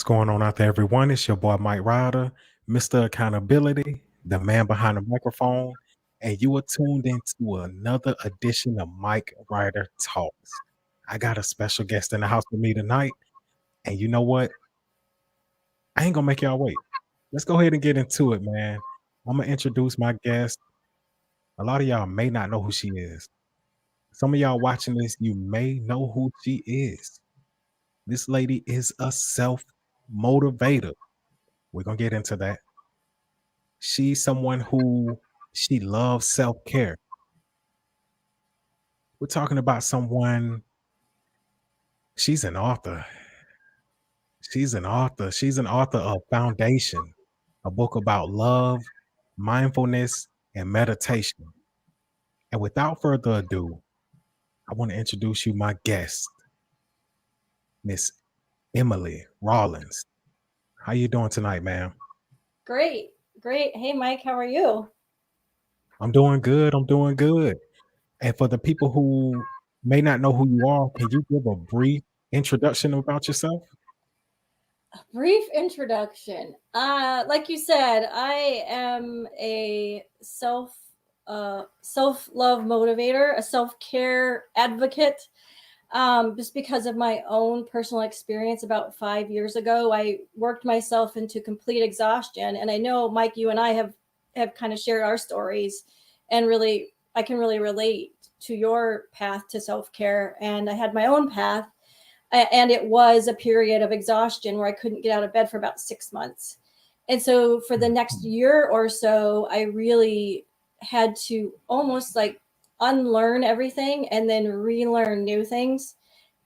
going on out there, everyone? It's your boy Mike Ryder, Mr. Accountability, the man behind the microphone, and you are tuned into another edition of Mike Ryder Talks. I got a special guest in the house with me tonight, and you know what? I ain't gonna make y'all wait. Let's go ahead and get into it, man. I'm gonna introduce my guest. A lot of y'all may not know who she is. Some of y'all watching this, you may know who she is. This lady is a self motivator. We're gonna get into that. She's someone who she loves self-care. We're talking about someone, she's an author. She's an author. She's an author of Foundation, a book about love, mindfulness, and meditation. And without further ado, I want to introduce you my guest, Miss Emilie Rawlings. How you doing tonight, ma'am? Great, great. Hey, Mike, how are you? I'm doing good. I'm doing good. And for the people who may not know who you are, can you give a brief introduction about yourself? Brief introduction. Like you said, I am a self love motivator, a self care advocate. Just because of my own personal experience, about 5 years ago, I worked myself into complete exhaustion, and I know Mike, you and I have kind of shared our stories, and really, I can really relate to your path to self care, and I had my own path. And it was a period of exhaustion where I couldn't get out of bed for about 6 months. And so for the next year or so, I really had to almost like unlearn everything and then relearn new things.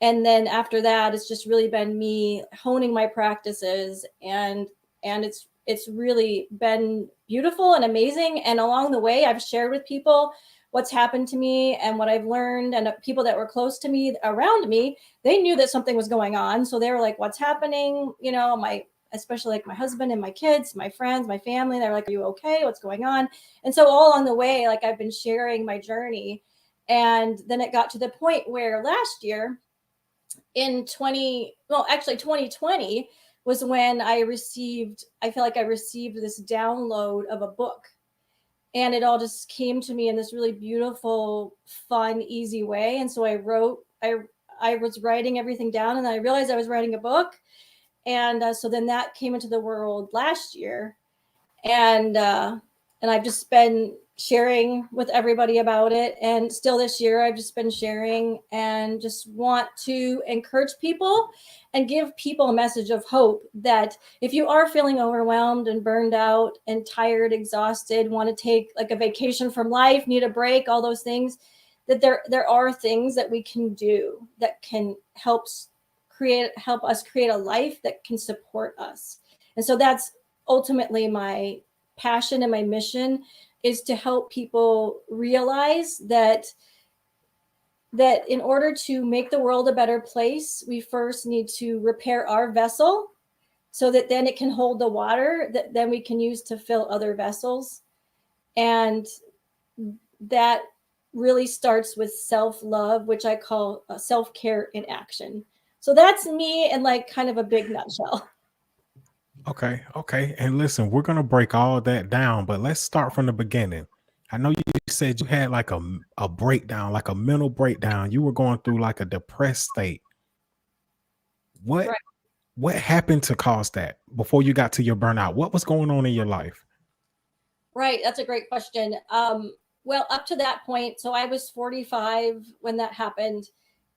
And then after that, it's just really been me honing my practices, and it's really been beautiful and amazing. And along the way, I've shared with people what's happened to me and what I've learned, and people that were close to me around me, they knew that something was going on. So they were like, what's happening? Especially like my husband and my kids, my friends, my family, they're like, are you okay? What's going on? And so all along the way, like I've been sharing my journey. And then it got to the point where last year in 2020 was when I feel like I received this download of a book, and it all just came to me in this really beautiful, fun, easy way. And so I was writing everything down, and then I realized I was writing a book. And so then that came into the world last year, and I've just been sharing with everybody about it. And still this year, I've just been sharing and just want to encourage people and give people a message of hope that if you are feeling overwhelmed and burned out and tired, exhausted, want to take like a vacation from life, need a break, all those things, that there are things that we can do that can help us create a life that can support us. And so that's ultimately my passion and my mission, is to help people realize that in order to make the world a better place, we first need to repair our vessel so that then it can hold the water that then we can use to fill other vessels. And that really starts with self-love, which I call self-care in action. So that's me in like kind of a big nutshell. Okay, okay. And listen, we're gonna break all that down, but let's start from the beginning. I know you said you had like a breakdown, like a mental breakdown. You were going through like a depressed state. What Right. what happened to cause that before you got to your burnout? What was going on in your life? Right. That's a great question. Well, up to that point, so I was 45 when that happened.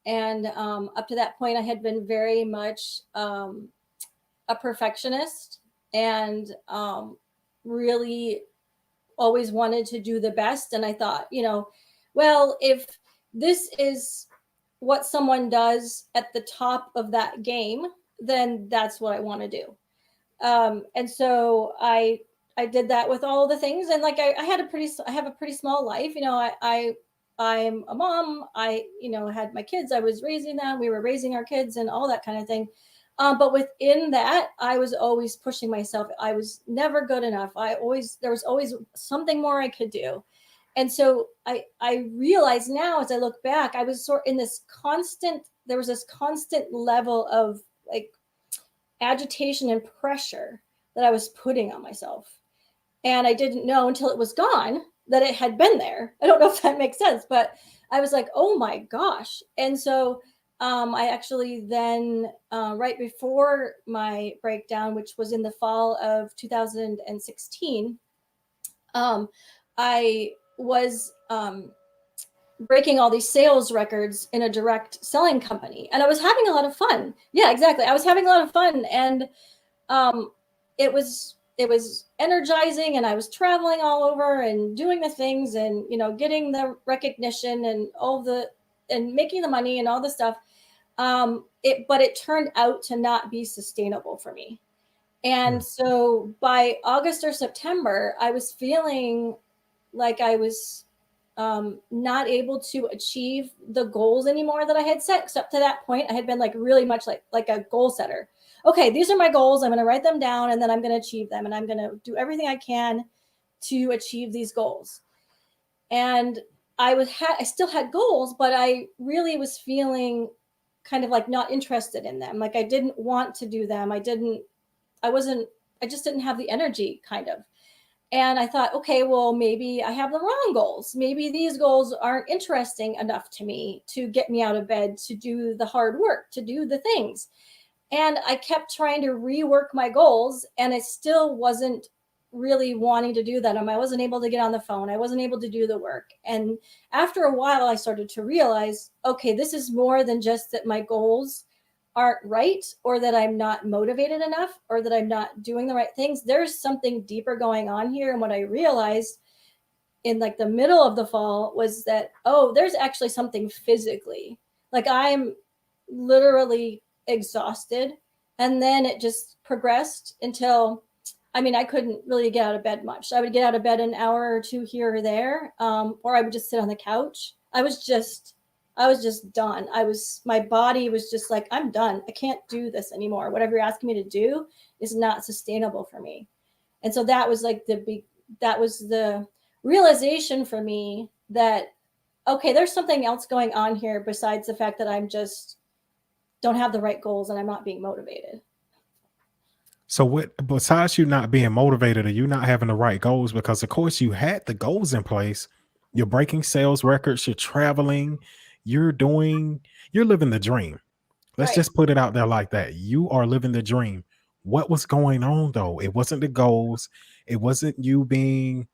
And up to that point, I had been very much a perfectionist, and really always wanted to do the best. And I thought, well, if this is what someone does at the top of that game, then that's what I want to do. And so I did that with all the things. And like I have a pretty small life. I'm a mom. I had my kids. I was raising them. We were raising our kids and all that kind of thing. But within that, I was always pushing myself. I was never good enough. There was always something more I could do. And so I realize now as I look back, I was sort in this constant, there was this constant level of like agitation and pressure that I was putting on myself. And I didn't know until it was gone that it had been there. I don't know if that makes sense, but I was like, oh my gosh. And so I actually then, right before my breakdown, which was in the fall of 2016, um, I was breaking all these sales records in a direct selling company. And I was having a lot of fun. Yeah, exactly. I was having a lot of fun. And um, it was energizing, and I was traveling all over and doing the things, and getting the recognition and all the and making the money and all the stuff. But it turned out to not be sustainable for me. And Mm, so by August or September, I was feeling like I was not able to achieve the goals anymore that I had set. Because up to that point, I had been like really much like a goal setter. Okay, these are my goals. I'm going to write them down, and then I'm going to achieve them, and I'm going to do everything I can to achieve these goals. And I still had goals, but I really was feeling kind of like not interested in them. Like I didn't want to do them. I wasn't. I just didn't have the energy, kind of. And I thought, okay, well, maybe I have the wrong goals. Maybe these goals aren't interesting enough to me to get me out of bed, to do the hard work, to do the things. And I kept trying to rework my goals, and I still wasn't really wanting to do that. I wasn't able to get on the phone. I wasn't able to do the work. And after a while, I started to realize, okay, this is more than just that my goals aren't right, or that I'm not motivated enough, or that I'm not doing the right things. There's something deeper going on here. And what I realized in like the middle of the fall was that, oh, there's actually something physically. Like I'm literally exhausted. And then it just progressed until, I mean, I couldn't really get out of bed much. I would get out of bed an hour or two here or there, or I would just sit on the couch. I was just done. My body was just like, I'm done. I can't do this anymore. Whatever you're asking me to do is not sustainable for me. And so that was like that was the realization for me that, okay, there's something else going on here besides the fact that I'm just don't have the right goals and I'm not being motivated. So what besides you not being motivated or you not having the right goals, because of course you had the goals in place, you're breaking sales records, you're traveling, you're doing you're living the dream. Let's Right. just put it out there like that. You are living the dream. What was going on though? It wasn't the goals. It wasn't you being,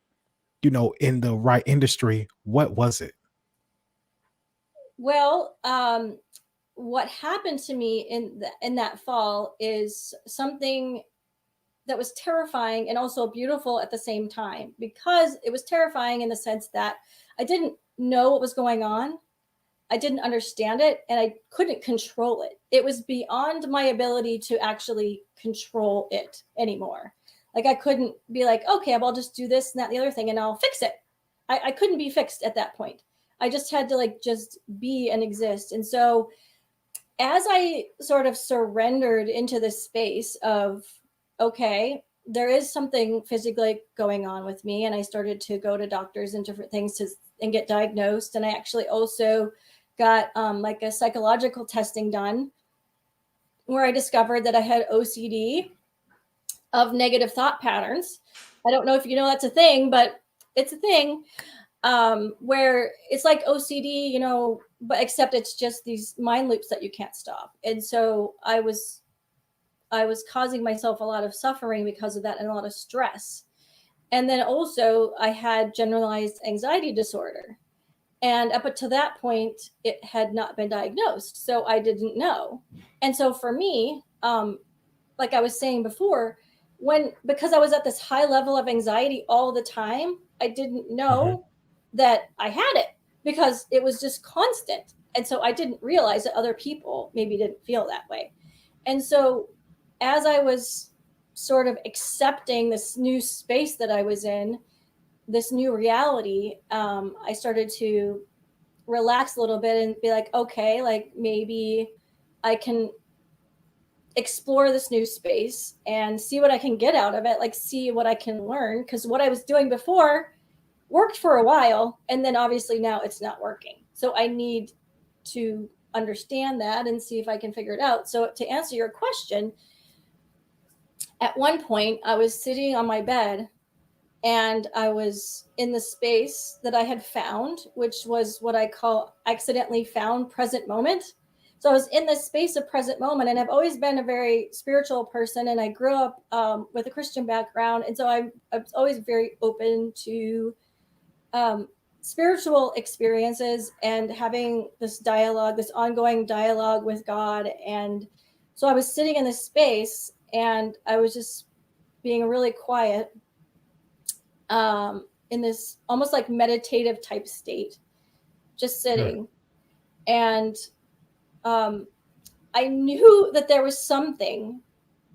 in the right industry. What was it? Well, what happened to me in that fall is something that was terrifying and also beautiful at the same time, because it was terrifying in the sense that I didn't know what was going on. I didn't understand it, and I couldn't control it. It was beyond my ability to actually control it anymore. Like I couldn't be like, okay, I'll just do this and that and the other thing and I'll fix it. I couldn't be fixed at that point. I just had to like just be and exist. And so as I sort of surrendered into this space of, okay, there is something physically going on with me, and I started to go to doctors and different things and get diagnosed. And I actually also got like a psychological testing done where I discovered that I had OCD, of negative thought patterns. I don't know if you know that's a thing, but it's a thing, where it's like OCD, but except it's just these mind loops that you can't stop. And so I was causing myself a lot of suffering because of that, and a lot of stress. And then also I had generalized anxiety disorder. And up to that point, it had not been diagnosed. So I didn't know. And so for me, like I was saying before, because I was at this high level of anxiety all the time, I didn't Mhm. know that I had it because it was just constant. And so I didn't realize that other people maybe didn't feel that way. And so as I was sort of accepting this new space that I was in, this new reality, I started to relax a little bit and be like, okay, like maybe I can explore this new space and see what I can get out of it, like see what I can learn. Because what I was doing before worked for a while, and then obviously now it's not working. So I need to understand that and see if I can figure it out. So to answer your question, At one point, I was sitting on my bed and I was in the space that I had found, which was what I call accidentally found present moment. So I was in this space of present moment, and I've always been a very spiritual person, and I grew up with a Christian background, and so I was always very open to um, spiritual experiences and having this dialogue, this ongoing dialogue with God. And so I was sitting in this space, and I was just being really quiet in this almost like meditative type state, just Mm. sitting. And um, I knew that there was something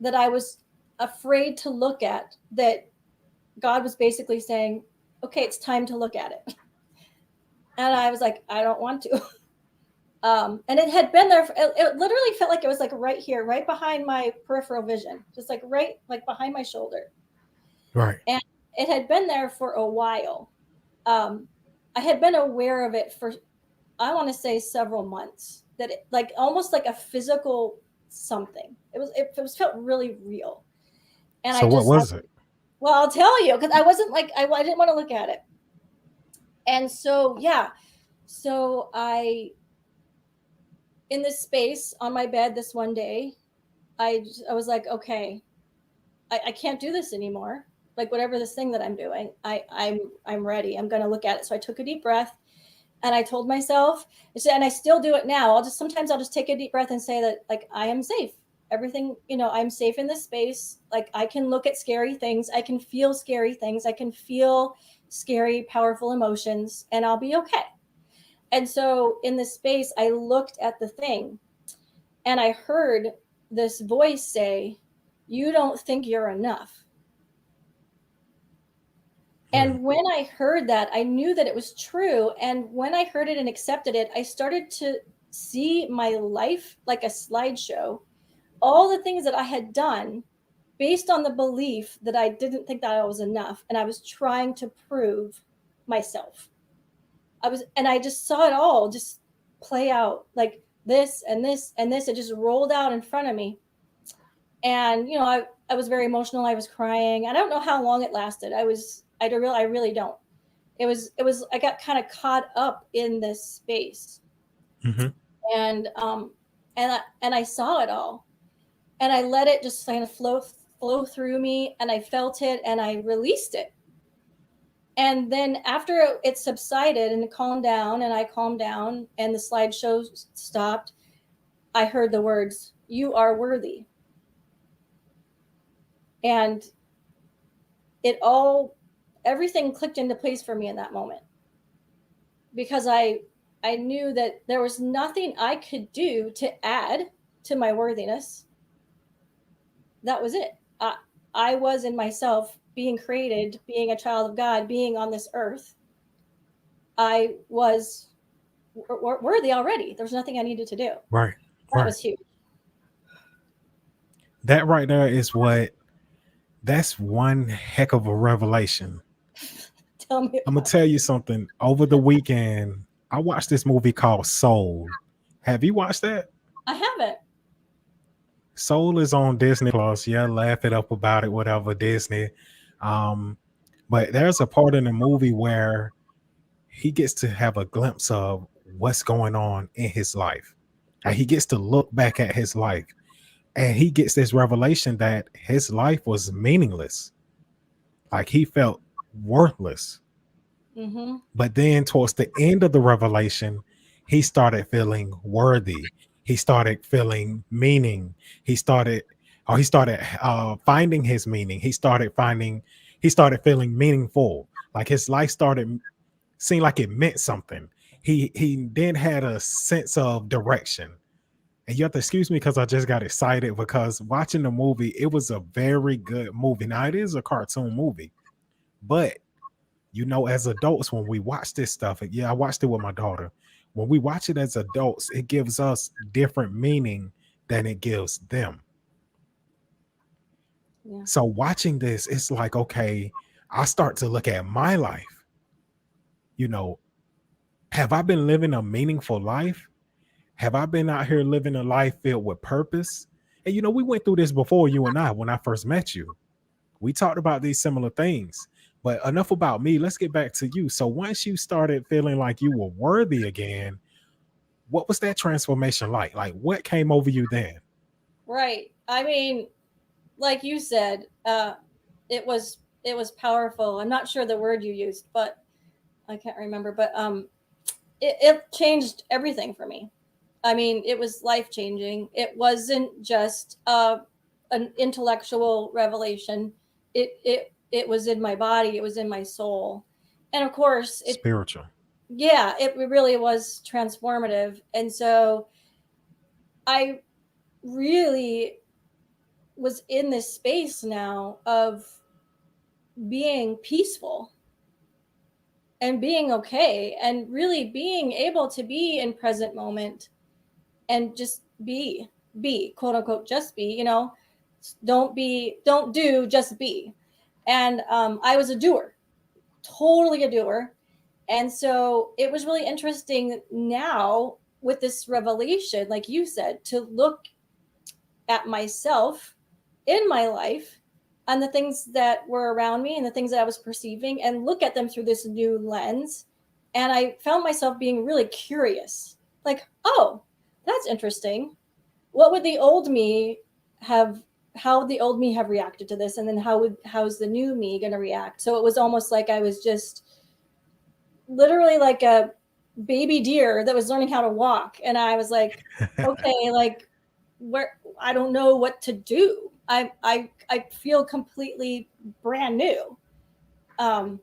that I was afraid to look at, that God was basically saying, okay, it's time to look at it. And I was like, I don't want to. And it had been there. It literally felt like it was like right here, right behind my peripheral vision, just like right, like behind my shoulder. Right. And it had been there for a while. Um, I had been aware of it for, I want to say, several months. That it, like almost like a physical something. It was felt really real. And So what was it? well, I'll tell you, because I wasn't like I didn't want to look at it. And so yeah, so I, in this space on my bed this one day, I was like, okay, I can't do this anymore. Like whatever this thing that I'm doing, I'm ready. I'm gonna look at it. So I took a deep breath, and I told myself, and I still do it now. I'll just take a deep breath and say that, like, I am safe. Everything, I'm safe in this space. Like, I can look at scary things. I can feel scary things. I can feel scary, powerful emotions, and I'll be okay. And so in this space, I looked at the thing, and I heard this voice say, "You don't think you're enough." Mm. And when I heard that, I knew that it was true. And when I heard it and accepted it, I started to see my life like a slideshow. All the things that I had done based on the belief that I didn't think that I was enough. And I was trying to prove myself. And I just saw it all just play out, like this and this and this. It just rolled out in front of me. And, I was very emotional. I was crying. I don't know how long it lasted. I really don't. It was I got kind of caught up in this space. Hmm. And I saw it all, and I let it just kind of flow through me, and I felt it, and I released it. And then after it subsided and it calmed down, and I calmed down, and the slideshow stopped, I heard the words, "You are worthy." And it all, everything clicked into place for me in that moment, because I knew that there was nothing I could do to add to my worthiness. That was it. I was in myself, being created, being a child of God, being on this earth. I was worthy already. There was nothing I needed to do. Right. That Right. was huge. That right there is what. That's one heck of a revelation. Tell me I'm gonna about it. tell you something. Over the weekend, I watched this movie called Soul. Have you watched that? I haven't. Soul is on Disney Plus. Yeah, laugh it up about it, whatever, Disney. Um, but there's a part in the movie where he gets to have a glimpse of what's going on in his life. And he gets to look back at his life, and he gets this revelation that his life was meaningless. Like he felt worthless. Mm-hmm. But then towards the end of the revelation, he started feeling worthy. He started feeling meaning. He started, he started finding his meaning. He started feeling meaningful. Like his life started seemed like it meant something. He then had a sense of direction. And you have to excuse me because I just got excited because watching the movie, it was a very good movie. Now it is a cartoon movie, but as adults, when we watch this stuff, and yeah, I watched it with my daughter. When we watch it as adults, it gives us different meaning than it gives them. Yeah. So watching this, it's like, okay, I start to look at my life. You know, have I been living a meaningful life? Have I been out here living a life filled with purpose? And we went through this before, you and I, when I first met you. We talked about these similar things. But enough about me. Let's get back to you. So once you started feeling like you were worthy again, what was that transformation like? Like what came over you then? Right. I mean, like you said, it was powerful. I'm not sure the word you used, but I can't remember. But it changed everything for me. I mean, it was life changing. It wasn't just an intellectual revelation. It was in my body. It was in my soul, and of course, Spiritual. yeah, it really was transformative. And so I really was in this space now of being peaceful and being okay and really being able to be in present moment and just be quote unquote just be, don't do, just be. And I was a doer, totally a doer. And so it was really interesting now with this revelation, like you said, to look at myself in my life and the things that were around me and the things that I was perceiving and look at them through this new lens. And I found myself being really curious, like, oh, that's interesting. What would the old me have, how would the old me have reacted to this? And then how's the new me going to react? So it was almost like I was just literally like a baby deer that was learning how to walk. And I was like, okay, like, where, I don't know what to do. I feel completely brand new. Um,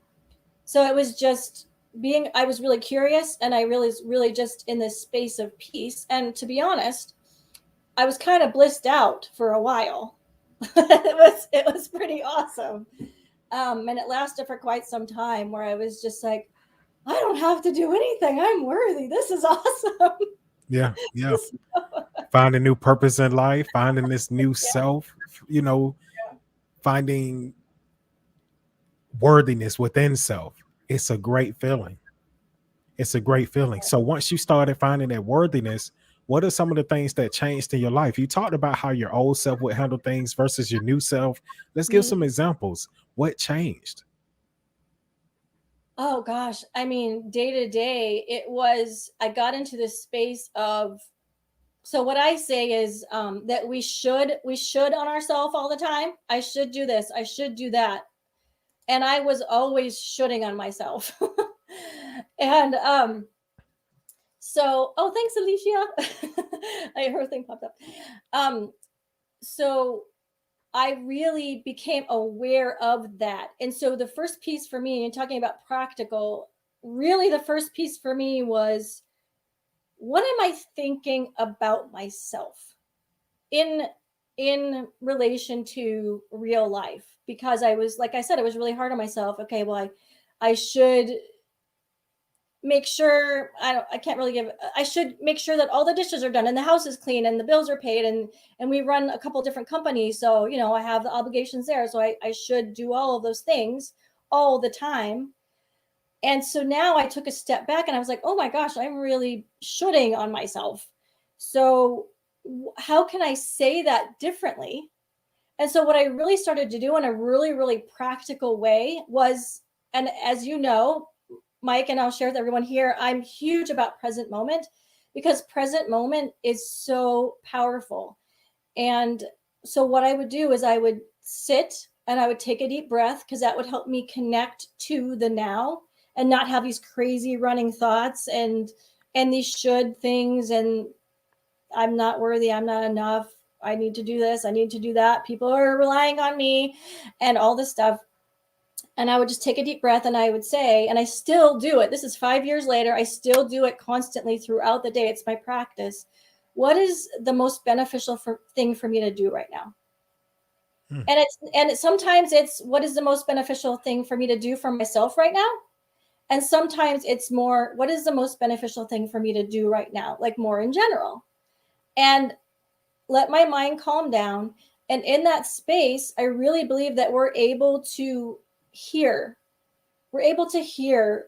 so it was just being, I was really curious, and I really just in this space of peace. And to be honest, I was kind of blissed out for a while. It was pretty awesome. And it lasted for quite some time where I was just like, I don't have to do anything. I'm worthy. This is awesome. Yeah, yeah. Finding new purpose in life, finding this new Yeah. self, you know, finding worthiness within self. It's a great feeling. It's a great feeling. So once you started finding that worthiness, what are some of the things that changed in your life? You talked about how your old self would handle things versus your new self. Let's give Mhm. some examples. What changed? Oh gosh, I mean, day to day, I got into this space of, so what I say is that we should on ourselves all the time. I should do this. I should do that. And I was always shoulding on myself. And so, oh, thanks, Alicia. Her thing popped up. Um, so I really became aware of that. And so the first piece for me, and talking about practical, really the first piece for me was, what am I thinking about myself in relation to real life? Because I was, like I said, I was really hard on myself. Okay, well, I should make sure, I can't really give, I should make sure that all the dishes are done and the house is clean and the bills are paid, and we run a couple different companies, so I have the obligations there, so I should do all of those things all the time. And so now I took a step back and I was like, oh my gosh, I'm really shoulding on myself. So how can I say that differently? And so what I really started to do in a really, really practical way was, and as you know, Mike, and I'll share with everyone here, I'm huge about present moment, because present moment is so powerful. And so what I would do is I would sit and I would take a deep breath, because that would help me connect to the now and not have these crazy running thoughts and these should things, and I'm not worthy, I'm not enough, I need to do this, I need to do that, people are relying on me, and all this stuff. And I would just take a deep breath and I would say, and I still do it. This is 5 years later. I still do it constantly throughout the day. It's my practice. What is the most beneficial thing for me to do right now? Hmm. Sometimes it's, what is the most beneficial thing for me to do for myself right now? And sometimes it's more, what is the most beneficial thing for me to do right now? Like more in general. And let my mind calm down. And in that space, I really believe that hear we're able to hear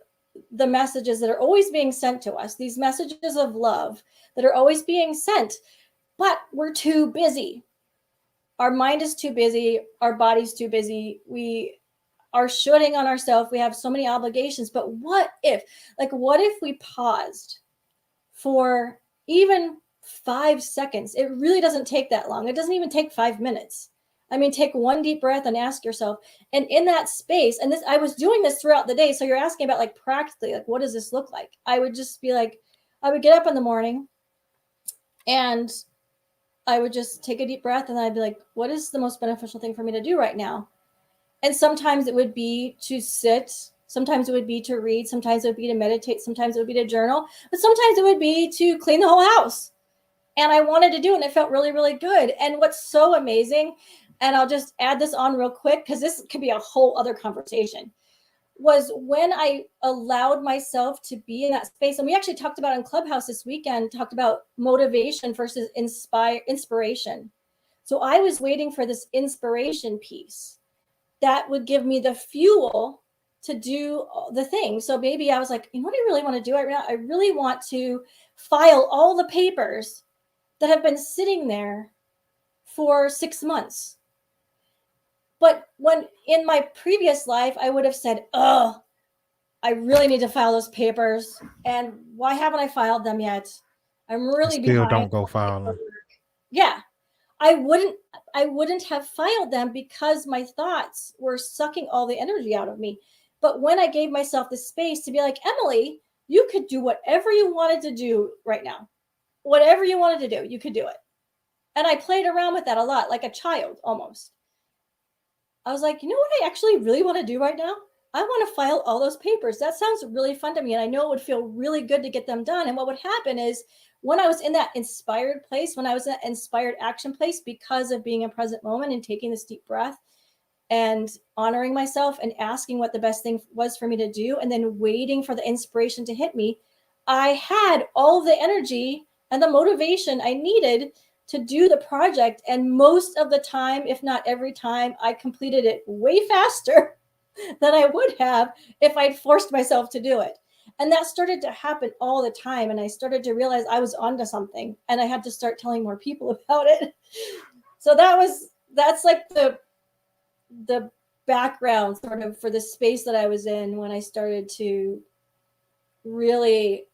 the messages that are always being sent to us, these messages of love that are always being sent, but we're too busy. Our mind is too busy, our body's too busy. We are shooting on ourselves. We have so many obligations. But what if we paused for even 5 seconds? It really doesn't take that long. It doesn't even take 5 minutes. I mean, take one deep breath and ask yourself. And in that space, and this, I was doing this throughout the day. So you're asking about like practically, like, what does this look like? I would just be like, I would get up in the morning and I would just take a deep breath and I'd be like, what is the most beneficial thing for me to do right now? And sometimes it would be to sit, sometimes it would be to read, sometimes it would be to meditate, sometimes it would be to journal, but sometimes it would be to clean the whole house. And I wanted to do it and it felt really, really good. And what's so amazing, and I'll just add this on real quick because this could be a whole other conversation, was when I allowed myself to be in that space. And we actually talked about in Clubhouse this weekend, talked about motivation versus inspiration. So I was waiting for this inspiration piece that would give me the fuel to do the thing. So maybe I was like, you know what I really want to do right now? I really want to file all the papers that have been sitting there for 6 months. But when in my previous life, I would have said, oh, I really need to file those papers. And why haven't I filed them yet? I'm And really still behind. don't go filing. Yeah. I wouldn't have filed them because my thoughts were sucking all the energy out of me. But when I gave myself the space to be like, Emilie, you could do whatever you wanted to do right now. Whatever you wanted to do, you could do it. And I played around with that a lot, like a child almost. I was like, you know what I actually really want to do right now? I want to file all those papers. That sounds really fun to me. And I know it would feel really good to get them done. And what would happen is when I was in that inspired place, when I was in that inspired action place, because of being in present moment and taking this deep breath and honoring myself and asking what the best thing was for me to do, and then waiting for the inspiration to hit me, I had all the energy and the motivation I needed to do the project. And most of the time, if not every time, I completed it way faster than I would have if I'd forced myself to do it. And that started to happen all the time. And I started to realize I was onto something and I had to start telling more people about it. So that's like the background sort of for the space that I was in when I started to really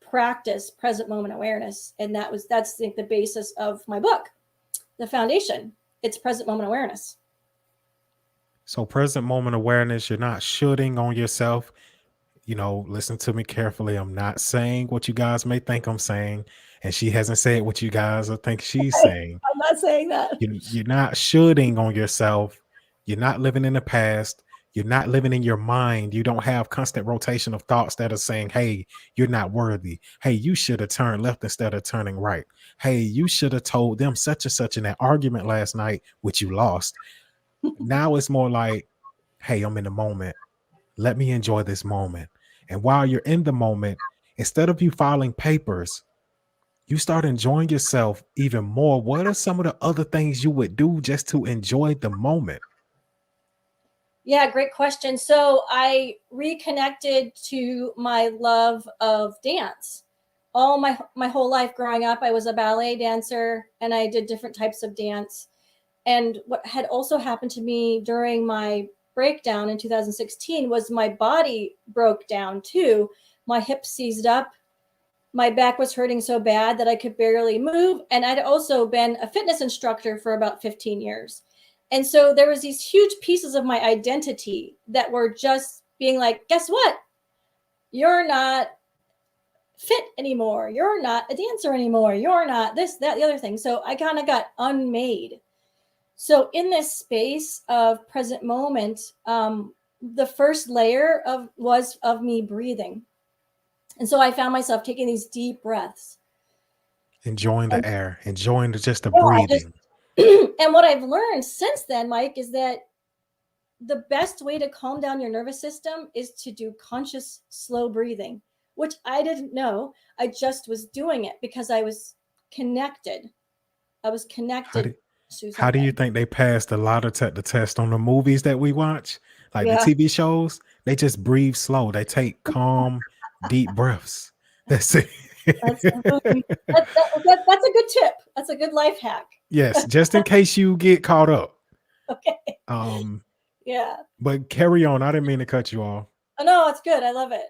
practice present moment awareness. And that's like the basis of my book, the foundation. It's present moment awareness. So present moment awareness, you're not shooting on yourself. Listen to me carefully. I'm not saying what you guys may think I'm saying, and she hasn't said what you guys think she's saying. I'm not saying that. You're not shooting on yourself. You're not living in the past. You're not living in your mind. You don't have constant rotation of thoughts that are saying, hey, you're not worthy. Hey, you should have turned left instead of turning right. Hey, you should have told them such and such in that argument last night, which you lost. Now it's more like, hey, I'm in the moment. Let me enjoy this moment. And while you're in the moment, instead of you filing papers, you start enjoying yourself even more. What are some of the other things you would do just to enjoy the moment? Yeah, great question. So I reconnected to my love of dance. All my whole life growing up, I was a ballet dancer and I did different types of dance. And what had also happened to me during my breakdown in 2016 was my body broke down too. My hips seized up. My back was hurting so bad that I could barely move. And I'd also been a fitness instructor for about 15 years. And so there was these huge pieces of my identity that were just being like, guess what? You're not fit anymore. You're not a dancer anymore. You're not this, that, the other thing. So I kind of got unmade. So in this space of present moment, the first layer was of me breathing. And so I found myself taking these deep breaths. Enjoying And the air, enjoying just the yeah, just breathing. and what I've learned since then, Mike, is that the best way to calm down your nervous system is to do conscious, slow breathing, which I didn't know. I just was doing it because I was connected. I was How connected do, to how do you something. think they passed a lot of the test on the movies that we watch? Like the Yeah. TV shows, they just breathe slow. They take calm, deep breaths. That's it. That's that's a good tip. That's a good life hack. Yes, just in case you get caught up. Okay. Um, Yeah. but carry on. I didn't mean to cut you off. Oh, no, it's good. I love it.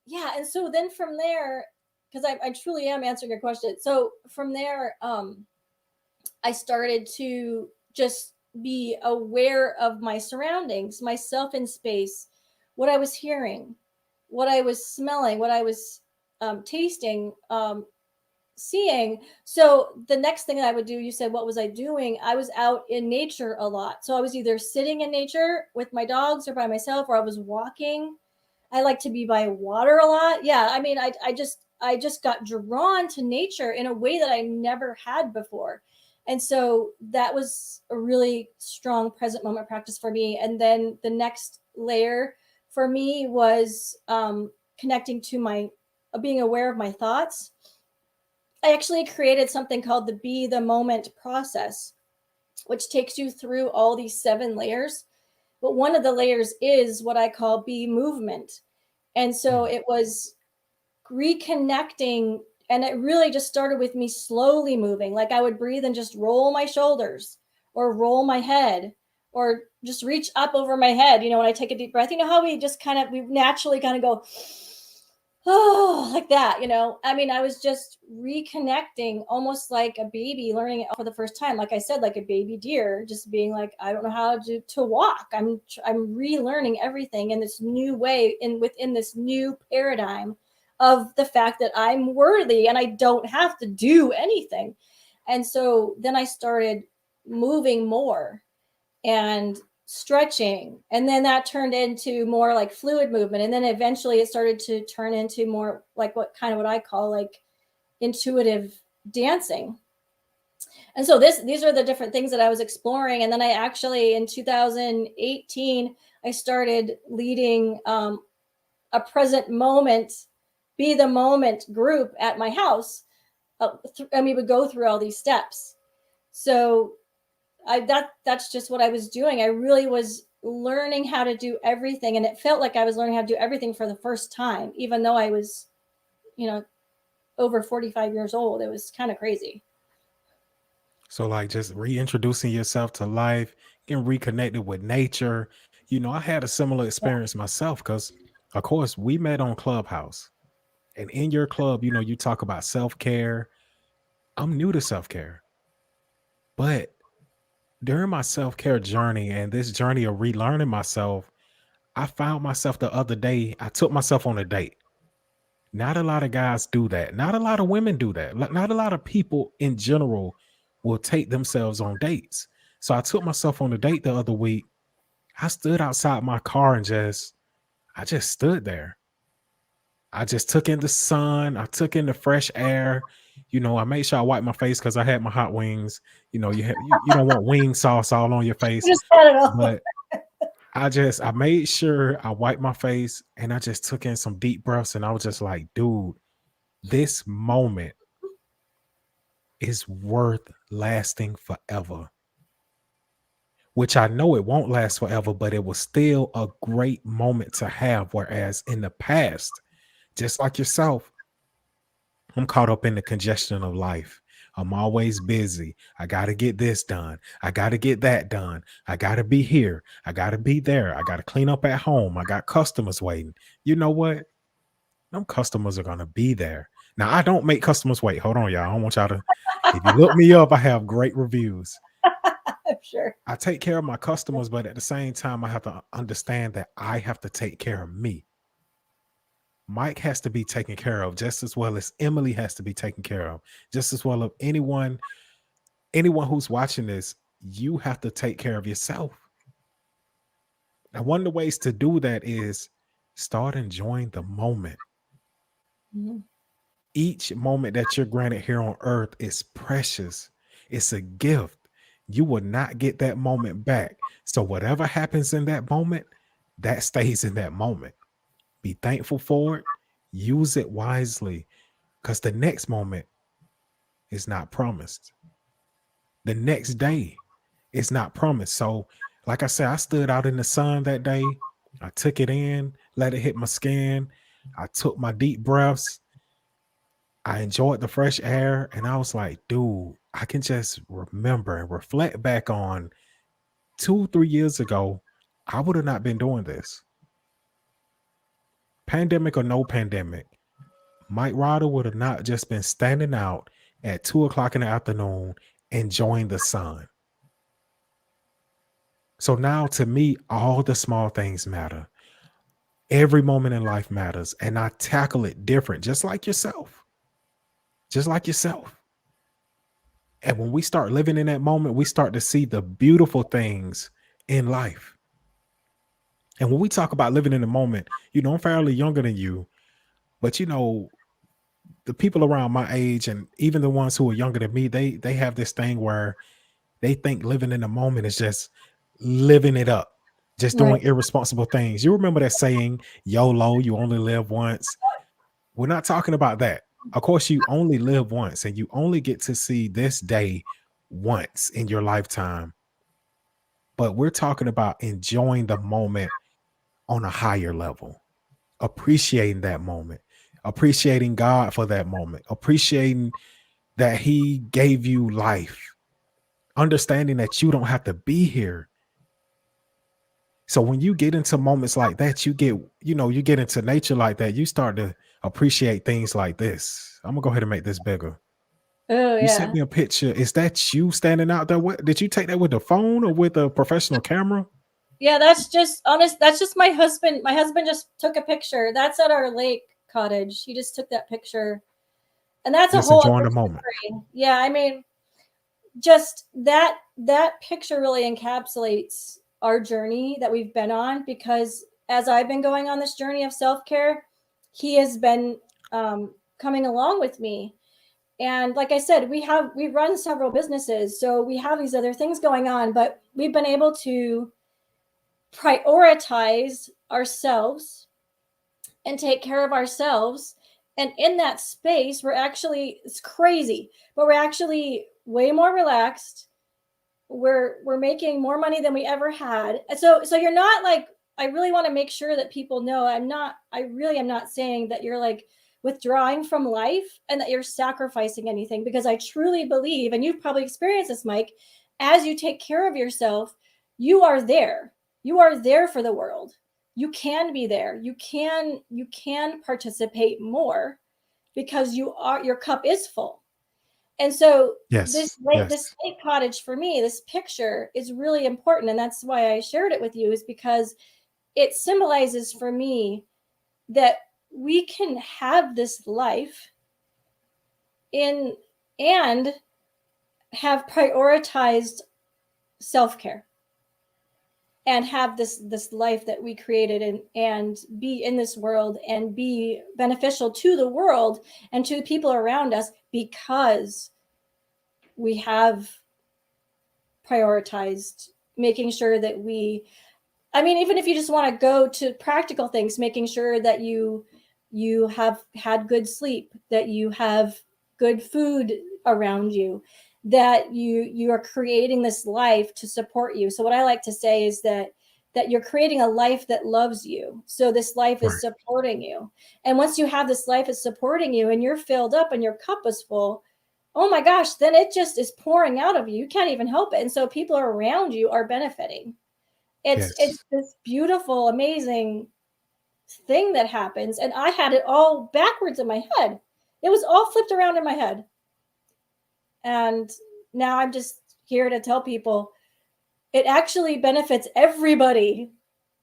Yeah, and so then from there, because I truly am answering your question. So from there, I started to just be aware of my surroundings, myself in space, what I was hearing, what I was smelling, what I was tasting, seeing. So the next thing I would do, you said, what was I doing? I was out in nature a lot. So I was either sitting in nature with my dogs or by myself, or I was walking. I like to be by water a lot. Yeah, I mean, I just got drawn to nature in a way that I never had before. And so that was a really strong present moment practice for me. And then the next layer for me was connecting to my being aware of my thoughts. I actually created something called the Be the Moment process, which takes you through all these 7 layers. But one of the layers is what I call be movement. And so Mm. it was reconnecting. And it really just started with me slowly moving. Like I would breathe and just roll my shoulders or roll my head or just reach up over my head. When I take a deep breath, you know how we naturally kind of go, oh, like that. I mean, I was just reconnecting almost like a baby learning it for the first time. Like I said, like a baby deer, just being like, I don't know how to walk. I'm relearning everything in this new way, within this new paradigm of the fact that I'm worthy and I don't have to do anything. And so then I started moving more and stretching, and then that turned into more like fluid movement, and then eventually it started to turn into more like what I call like intuitive dancing. And so these are the different things that I was exploring. And then I actually in 2018 I started leading a present moment, be the moment group at my house. And we would go through all these steps. So that's just what I was doing. I really was learning how to do everything, and it felt like I was learning how to do everything for the first time, even though I was, you know, over 45 years old. It was kind of crazy. So, like, just reintroducing yourself to life, getting reconnected with nature. I had a similar Yeah. experience myself because, of course, we met on Clubhouse. And in your club, you talk about self care. I'm new to self care. But during my self care journey and this journey of relearning myself, I found myself the other day. I took myself on a date. Not a lot of guys do that. Not a lot of women do that. Not a lot of people in general will take themselves on dates. So I took myself on a date the other week. I stood outside my car and I just stood there. I just took in the sun. I took in the fresh air. I made sure I wiped my face because I had my hot wings. You don't want wing sauce all on your I face, just had it all. but I made sure I wiped my face and I just took in some deep breaths and I was just like, dude, this moment is worth lasting forever. Which I know it won't last forever, but it was still a great moment to have. Whereas in the past, just like yourself, I'm caught up in the congestion of life. I'm always busy. I got to get this done. I got to get that done. I got to be here. I got to be there. I got to clean up at home. I got customers waiting. You know what? Them customers are going to be there. Now, I don't make customers wait. Hold on, y'all. I don't want y'all to, if you look me up, I have great reviews. I'm sure. I take care of my customers, but at the same time, I have to understand that I have to take care of me. Mike has to be taken care of just as well as Emily has to be taken care of, just as well as anyone who's watching this. You have to take care of yourself. And one of the ways to do that is start enjoying the moment. Mhm. Each moment that you're granted here on earth is precious. It's a gift. You will not get that moment back. So whatever happens in that moment, that stays in that moment. Be thankful for it. Use it wisely because the next moment is not promised. The next day is not promised. So, like I said, I stood out in the sun that day. I took it in, let it hit my skin. I took my deep breaths. I enjoyed the fresh air, and I was like, dude, I can just remember and reflect back on 2, 3 years ago, I would have not been doing this. Pandemic or no pandemic, Mike Ryder would have not just been standing out at 2 o'clock in the afternoon enjoying the sun. So now to me, all the small things matter. Every moment in life matters. And I tackle it different, just like yourself. Just like yourself. And when we start living in that moment, we start to see the beautiful things in life. And when we talk about living in the moment, I'm fairly younger than you, but the people around my age and even the ones who are younger than me, they have this thing where they think living in the moment is just living it up, just Right. doing irresponsible things. You remember that saying, YOLO, you only live once? We're not talking about that. Of course, you only live once and you only get to see this day once in your lifetime. But we're talking about enjoying the moment on a higher level, appreciating that moment, appreciating God for that moment, appreciating that He gave you life, understanding that you don't have to be here. So when you get into moments like that, you get into nature like that, you start to appreciate things like this. I'm gonna go ahead and make this bigger. Oh You sent yeah. me a picture. Is that you standing out there? What did you take that with the phone or with a professional camera? Yeah, that's just honest. That's just my husband. My husband just took a picture. That's at our lake cottage. He just took that picture. And that's a Just whole enjoying other the moment. story. Yeah, I mean, just that picture really encapsulates our journey that we've been on, because as I've been going on this journey of self-care, he has been coming along with me. And like I said, we run several businesses, so we have these other things going on, but we've been able to prioritize ourselves and take care of ourselves. And in that space, we're actually, it's crazy, but we're actually way more relaxed. We're making more money than we ever had. And so you're not like, I really want to make sure that people know I really am not saying that you're like withdrawing from life and that you're sacrificing anything, because I truly believe, and you've probably experienced this, Mike, as you take care of yourself, you are there. You are there for the world. You can be there. You can participate more because your cup is full. And so Yes. this Yes. lake cottage for me, this picture is really important, and that's why I shared it with you, is because it symbolizes for me that we can have this life in and have prioritized self-care and have this life that we created, and be in this world and be beneficial to the world and to the people around us, because we have prioritized making sure that we, I mean, even if you just want to go to practical things, making sure that you have had good sleep, that you have good food around you, that you are creating this life to support you. So what I like to say is that you're creating a life that loves you. So this life is Right. supporting you. And once you have this life is supporting you and you're filled up and your cup is full, oh my gosh, then it just is pouring out of you. You can't even help it. And so people around you are benefiting. It's Yes. this beautiful, amazing thing that happens. And I had it all backwards in my head. It was all flipped around in my head. And now I'm just here to tell people it actually benefits everybody,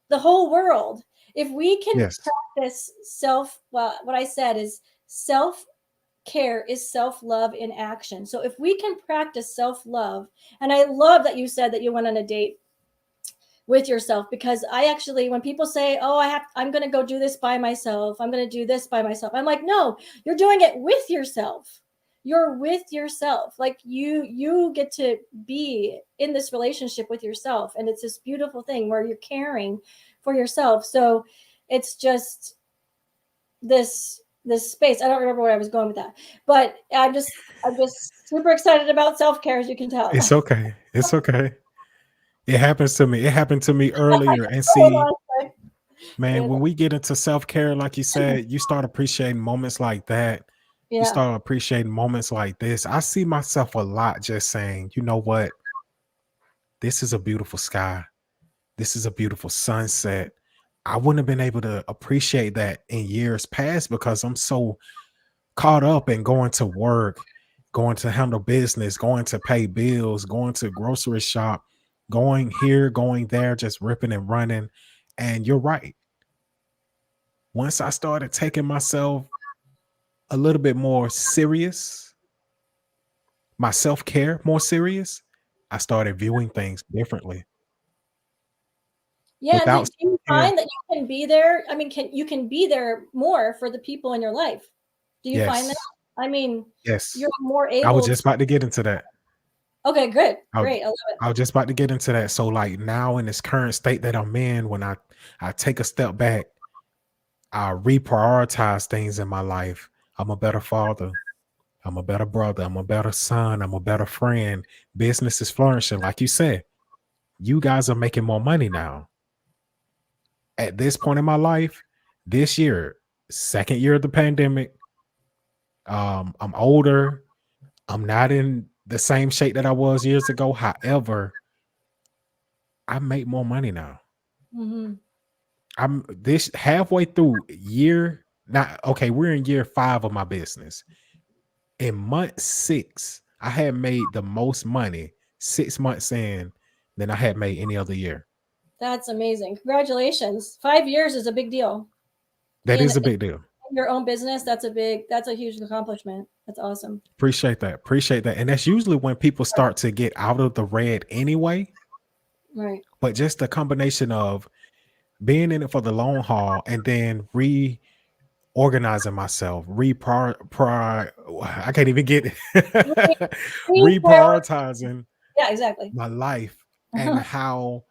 the whole world. If we can Yes. practice well, what I said is self care is self love in action. So if we can practice self love, and I love that you said that you went on a date with yourself, because I actually, when people say, "Oh, I'm going to go do this by myself. I'm going to do this by myself." I'm like, "No, you're doing it with yourself. You're with yourself. Like you get to be in this relationship with yourself, and it's this beautiful thing where you're caring for yourself." So it's just this space. I don't remember where I was going with that, but I'm just super excited about self-care, as you can tell. It's okay. It's okay. It happens to me. It happened to me earlier. And Hold see, on a sec. man, Yeah. when we get into self care, like you said, you start appreciating moments like that. You Yeah. start appreciating moments like this. I see myself a lot just saying, you know what? This is a beautiful sky. This is a beautiful sunset. I wouldn't have been able to appreciate that in years past because I'm so caught up in going to work, going to handle business, going to pay bills, going to grocery shop, going here, going there, just ripping and running. And you're right. Once I started taking myself a little bit more serious, my self-care more serious, I started viewing things differently. Yeah, and Without do you self-care, find that you can be there? I mean, can you can be there more for the people in your life? Do you find that? yes, I mean, yes. you're more I was able to. just about to get into that. Okay, good, I was, great, I love it. I was just about to get into that. So like now in this current state that I'm in, when I take a step back, I reprioritize things in my life. I'm a better father. I'm a better brother. I'm a better son. I'm a better friend. Business is flourishing. Like you said, you guys are making more money now. At this point in my life, this year, second year of the pandemic, I'm older. I'm not in the same shape that I was years ago. However, I make more money now. Mhm. I'm this halfway through year. Not okay. We're in year 5 of my business. In month 6, I had made the most money 6 months in than I had made any other year. That's amazing. Congratulations. 5 years is a big deal. That In is a big deal. your own business, that's a huge accomplishment. That's awesome. Appreciate that. Appreciate that. And that's usually when people start to get out of the red anyway. Right. But just the combination of being in it for the long haul and then reorganizing myself, I can't even get Re it. reprioritize. Reprioritizing Yeah, exactly. my life and how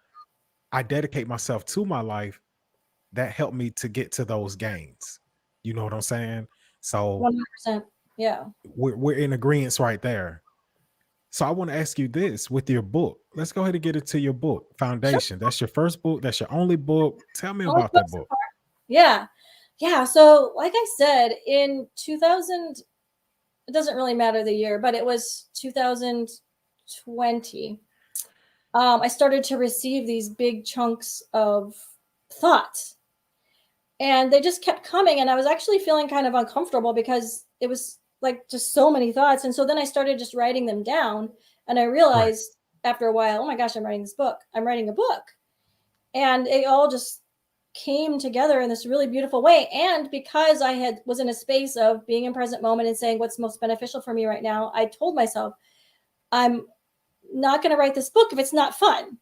I dedicate myself to my life, that helped me to get to those gains. You know what I'm saying? So 100%. Yeah. we're in agreement right there. So I want to ask you this with your book. Let's go ahead and get into your book, Sure. Foundation. That's your first book. That's your only book. Tell me Only about book that so book. far. Yeah. Yeah, so like I said, in 2000, it doesn't really matter the year, but it was 2020. I started to receive these big chunks of thoughts, and they just kept coming. And I was actually feeling kind of uncomfortable because it was like just so many thoughts. And so then I started just writing them down. And I Right. realized after a while, oh my gosh, I'm writing this book. I'm writing a book. And it all just came together in this really beautiful way. And because I had was in a space of being in present moment and saying what's most beneficial for me right now, I told myself, I'm not going to write this book if it's not fun.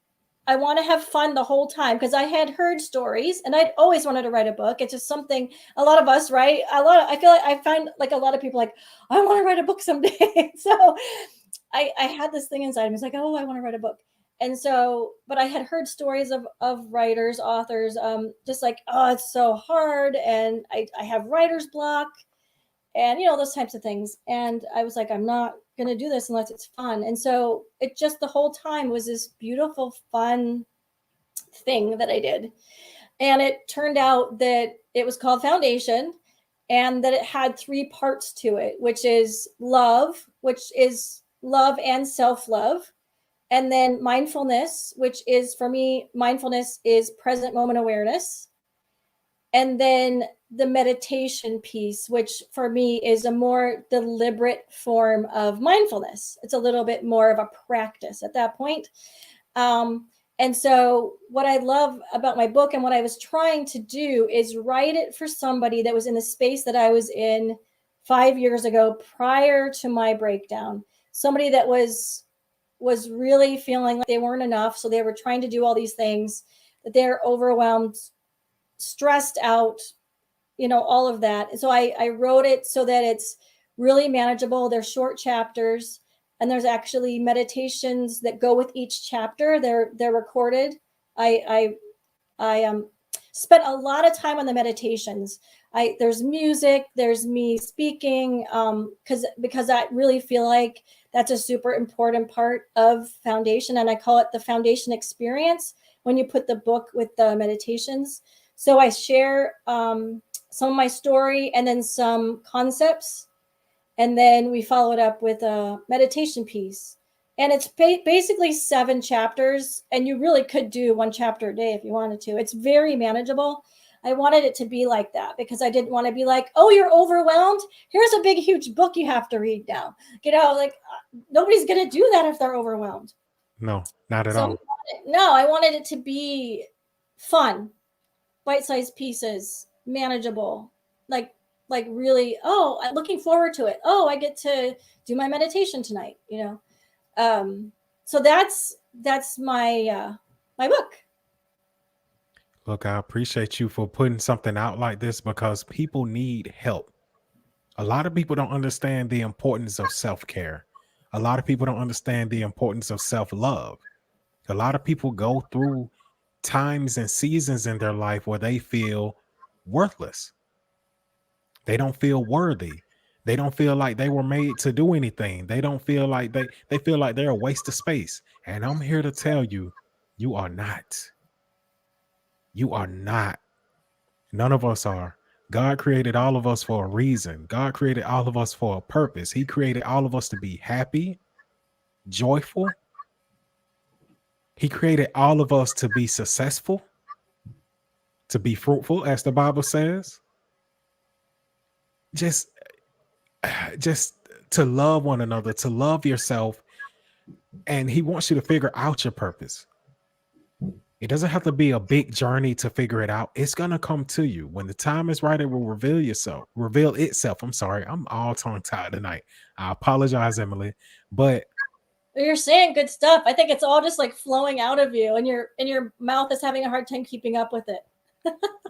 I want to have fun the whole time because I had heard stories and I'd always wanted to write a book. It's just something a lot of us, right? I feel like I find like a lot of people like, I want to write a book someday. So I had this thing inside me. It's like, oh, I want to write a book. And so, but I had heard stories of writers, authors, just like, oh, it's so hard. And I have writer's block and those types of things. And I was like, I'm not going to do this unless it's fun. And so it just the whole time was this beautiful fun thing that I did. And it turned out that it was called Foundation, and that it had three parts to it, which is love, which is love and self-love, and then mindfulness, which is, for me, mindfulness is present moment awareness, and then the meditation piece, which for me is a more deliberate form of mindfulness. It's a little bit more of a practice at that point. And so, what I love about my book and what I was trying to do is write it for somebody that was in the space that I was in 5 years ago prior to my breakdown. Somebody that was really feeling like they weren't enough, so they were trying to do all these things, that they're overwhelmed, stressed out, all of that. And so I wrote it so that it's really manageable. They're short chapters, and there's actually meditations that go with each chapter. They're recorded. I spent a lot of time on the meditations. There's music, there's me speaking, because I really feel like that's a super important part of Foundation, and I call it the Foundation experience when you put the book with the meditations. So I share some of my story and then some concepts, And then we followed up with a meditation piece. And it's basically 7 chapters, and you really could do 1 chapter a day if you wanted to. It's very manageable. I wanted it to be like that because I didn't want to be like, oh, you're overwhelmed. Here's a big, huge book you have to read now. Like nobody's going to do that if they're overwhelmed. No, not at So all. no, I wanted it to be fun, bite-sized pieces, manageable, like really. Oh, I'm looking forward to it. Oh, I get to do my meditation tonight. So that's my book. Look, I appreciate you for putting something out like this because people need help. A lot of people don't understand the importance of self care. A lot of people don't understand the importance of self love. A lot of people go through times and seasons in their life where they feel worthless. They don't feel worthy. They don't feel like they were made to do anything. They don't feel like they feel like they're a waste of space. And I'm here to tell you, you are not. You are not. None of us are. God created all of us for a reason. God created all of us for a purpose. He created all of us to be happy, joyful. He created all of us to be successful, to be fruitful, as the Bible says. Just just to love one another, to love yourself, and he wants you to figure out your purpose. It doesn't have to be a big journey to figure it out. It's gonna come to you when the time is right. It will reveal itself. I'm sorry, I'm all tongue tied tonight. I apologize, Emily, but You're saying good stuff. I think it's all just like flowing out of you, and your mouth is having a hard time keeping up with it.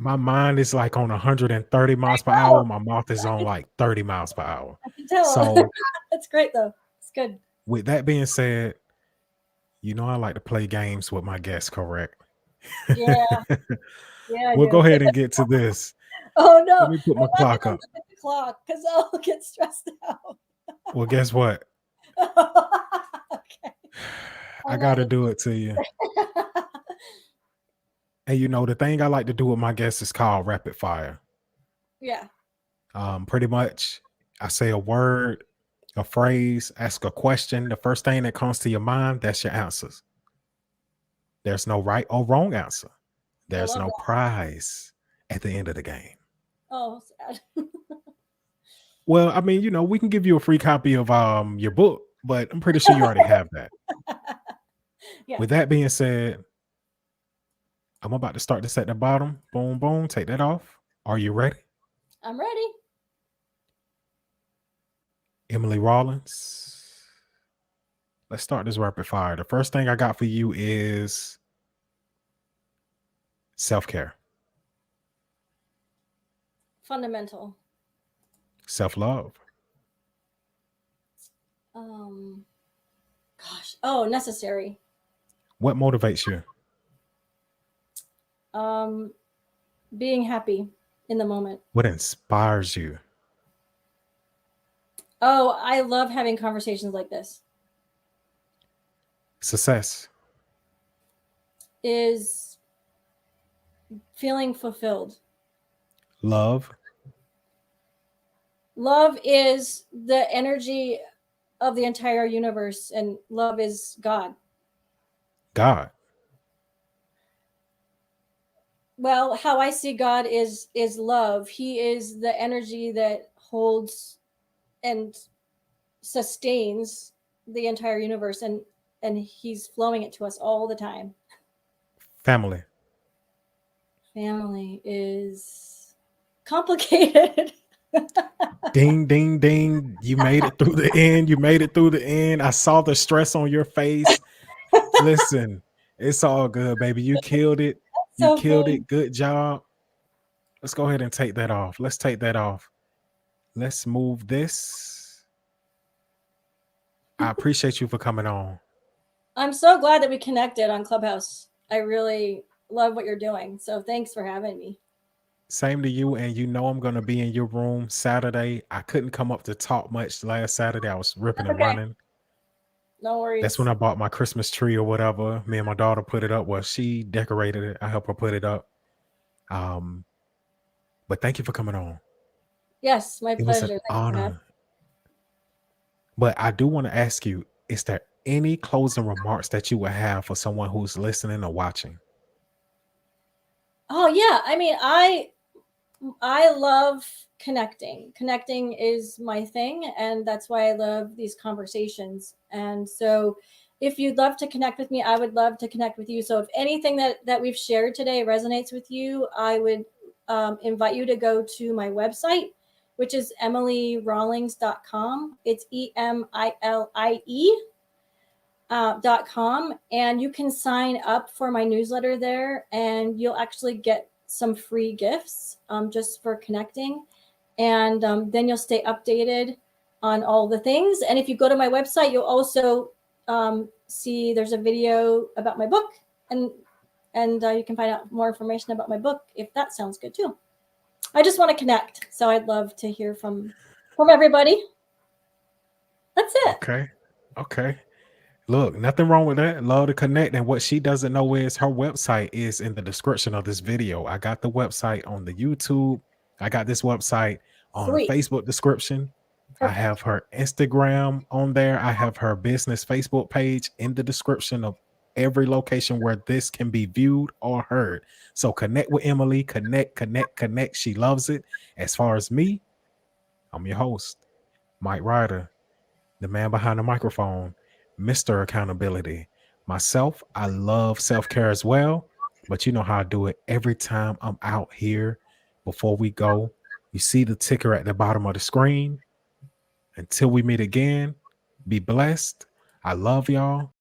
my mind is like on 130 miles per Oh, hour. My mouth is on like 30 miles per hour. I can tell. So, That's great though. It's good. with that being said, I like to play games with my guests, correct? Yeah, yeah, I We'll do. go ahead and get to this. Oh no, Let me put I my wanted clock to up. look at the clock because I'll get stressed out. Well, guess what? Okay, I I'm got to ready. do it to you. And the thing I like to do with my guests is called rapid fire. Yeah. Pretty much, I say a word, a phrase, ask a question. The first thing that comes to your mind, that's your answers. There's no right or wrong answer. I There's love no that. prize at the end of the game. Oh, sad. Well, I mean, we can give you a free copy of your book, but I'm pretty sure you already have that. Yeah, With that being said, I'm about to start this at the bottom. Boom, boom. Take that off. Are you ready? I'm ready. Emilie Rawlings. Let's start this rapid fire. The first thing I got for you is self-care, Fundamental. self-love. Um, Gosh. Oh, necessary. What motivates you? Um, Being happy in the moment. What inspires you? Oh, I love having conversations like this. Success, Is feeling fulfilled. love, Love is the energy of the entire universe, and love is God. God, Well, how I see God is love. He is the energy that holds and sustains the entire universe, and he's flowing it to us all the time. family. Family is complicated. Ding, ding, ding. You made it through the end. You made it through the end. I saw the stress on your face. Listen, it's all good, baby. You killed it. You So killed good. it. Good job. Let's go ahead and take that off. Let's take that off. Let's move this. I appreciate you for coming on. I'm so glad that we connected on Clubhouse. I really love what you're doing. So thanks for having me. Same to you. And I'm going to be in your room Saturday. I couldn't come up to talk much last Saturday. I was ripping That's and okay. running. No That's when worries. I bought my Christmas tree or whatever. Me and my daughter put it up. Well, she decorated it. I helped her put it up. But thank you for coming on. Yes, my It was an pleasure. Thanks for having honor. But I do want to ask you, is there any closing remarks that you would have for someone who's listening or watching? Oh yeah, I mean, I love connecting. Connecting is my thing, and that's why I love these conversations. And so, if you'd love to connect with me, I would love to connect with you. So, if anything that we've shared today resonates with you, I would invite you to go to my website, which is emilierawlings.com. It's EMILIE.com, and you can sign up for my newsletter there, and you'll actually get some free gifts just for connecting, and then you'll stay updated on all the things. And if you go to my website, you'll also see there's a video about my book, and you can find out more information about my book if that sounds good too. I just want to connect, so I'd love to hear from everybody. That's it. Okay. Okay. Look, nothing wrong with that. Love to connect. And what she doesn't know is her website is in the description of this video. I got the website on the YouTube. I got this website on the Sweet. Facebook description. I have Perfect. her Instagram on there. I have her business Facebook page in the description of every location where this can be viewed or heard. So connect with Emily. Connect, connect, connect. She loves it. As far as me, I'm your host, Mike Ryder, the man behind the microphone, Mr. Accountability. Myself, I love self care as well, but you know how I do it every time I'm out here. Before we go, you see the ticker at the bottom of the screen. Until we meet again, be blessed. I love y'all.